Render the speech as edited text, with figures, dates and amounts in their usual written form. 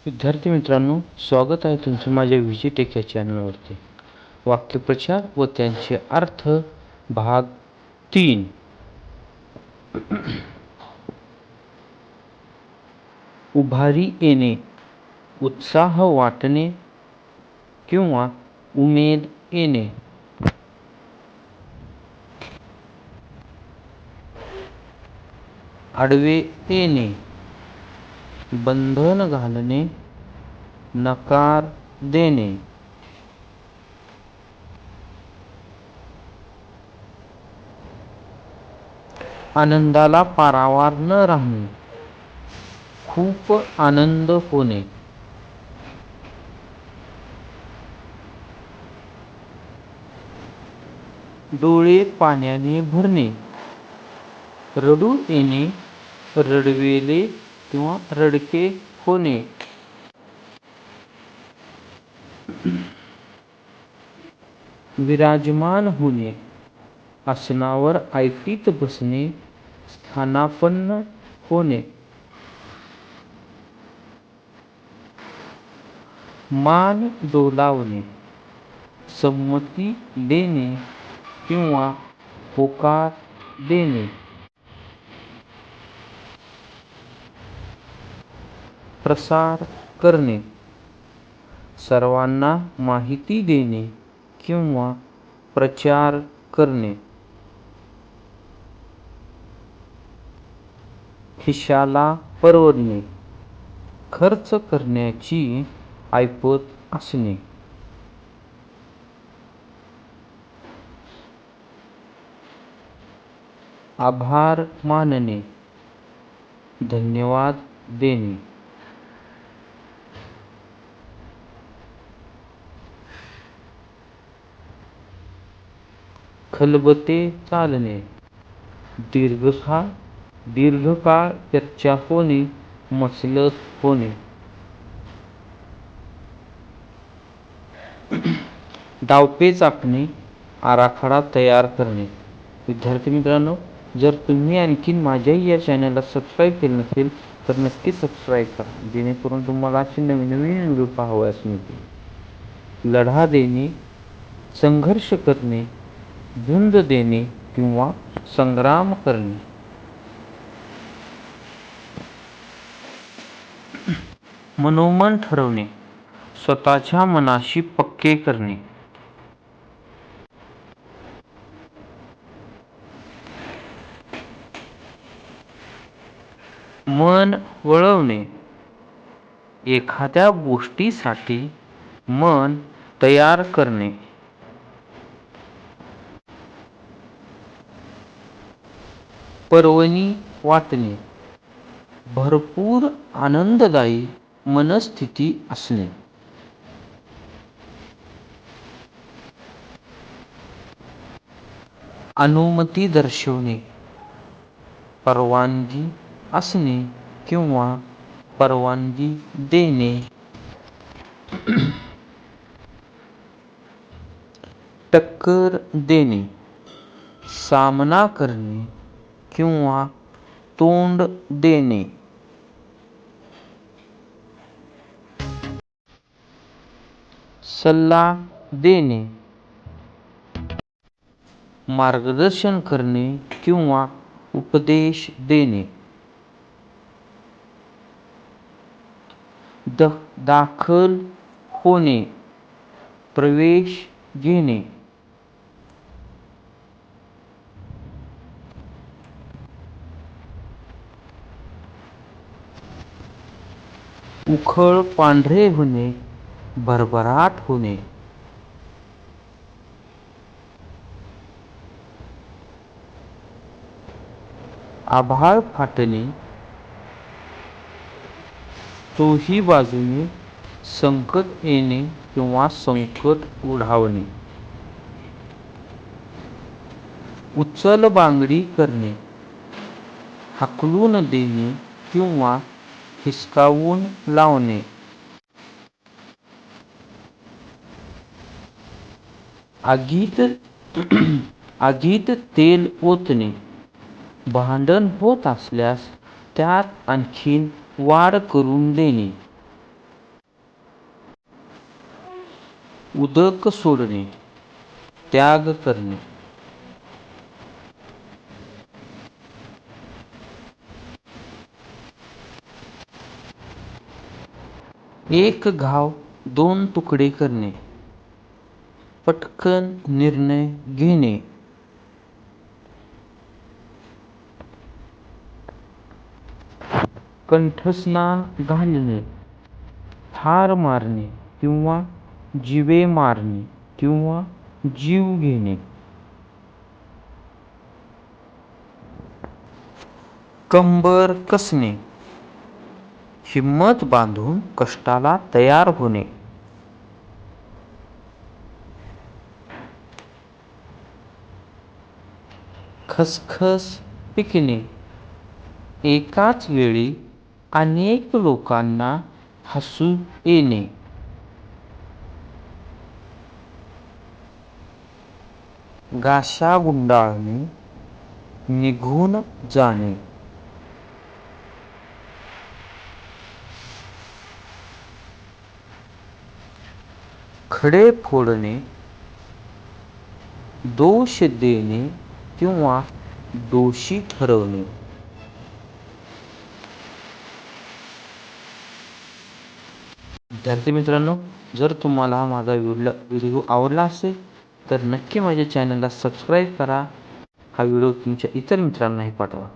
विद्यार्थी मित्रांनो, स्वागत आहे तुमचं माझ्या विजिटेक या चॅनलवरती. वाक्यप्रचार व त्यांचे अर्थ भाग 3. उभारी येणे, उत्साह वाटणे किंवा उमेद येणे. आडवे येणे, बंधन घालणे, नकार देणे. आनंदाला पारावार न राहणे, खूप आनंद होणे. डोळे पाण्याने भरणे, रडू येणे, रडवेले किंवा रडके होणे. विराजमान होणे, आसनावर ऐटीत बसणे, स्थानापन्न होणे. मान डोलावणे, संमती देणे किंवा होकार देणे. प्रसार करणे, सर्वांना माहिती देणे किंवा प्रचार करणे. खिशाला परवडणे, खर्च करण्याची ऐपत असणे. आभार मानणे, धन्यवाद देणे. खलबते चालणे, दीर्घकाळ चर्चा होणे, मसलत होणे. डावपेच आखणे, आराखडा तयार करणे. विद्यार्थी मित्रांनो, जर तुम्ही आणखीन माझ्याही या चॅनलला सबस्क्राईब केलं नसेल तर नक्की सबस्क्राईब करा, जेणेकरून तुम्हाला असे नवीन नवीन व्हिडिओ पाहावयास मिळतील. लढा देणे, संघर्ष करणे, झुंज देणे किंवा संग्राम करणे. मनोमन ठरवणे, स्वतःच्या मनाशी पक्के करणे. मन वळवणे, एखाद्या गोष्टीसाठी मन तयार करणे. पर्वणी वाटणे, भरपूर आनंददायी मनस्थिती असणे. अनुमती दर्शवणे, परवानगी असणे किंवा परवानगी देणे. टक्कर देणे, सामना करणे किंवा तोंड देणे. सल्ला देणे, मार्गदर्शन करणे किंवा उपदेश देणे. दाखल होणे, प्रवेश घेणे. उखळ पांढरे होणे, भरभराट होणे. आभाळ फाटणे, चोही बाजूने संकट येणे किंवा संकट ओढावणे. उचल बांगडी करणे, हाकलून देणे किंवा हिसकावून लावणे. आगीत तेल ओतणे, भांडण होत असल्यास त्यात आणखीन वाढ करून देणे. उदक सोडणे, त्याग करणे. एक घाव दोन तुकडे करणे, पटकन निर्णय घेणे. कंठस्नान घालणे, ठार मारणे किंवा जीवे मारणे किंवा जीव घेणे. कंबर कसणे, हिम्मत बांधून कष्टाला तयार होणे. खसखस पिकणे, एकाच वेळी अनेक लोकांना हसू येणे. घाशा गुंडाळणे, निघून जाणे. खडे फोडणे, दोष देणे किंवा दोषी ठरवणे. विद्यार्थी मित्रांनो, जर तुम्हाला माझा व्हिडिओ आवडला असेल तर नक्की माझ्या चॅनलला सबस्क्राईब करा. हा व्हिडिओ तुमच्या इतर मित्रांनाही पाठवा.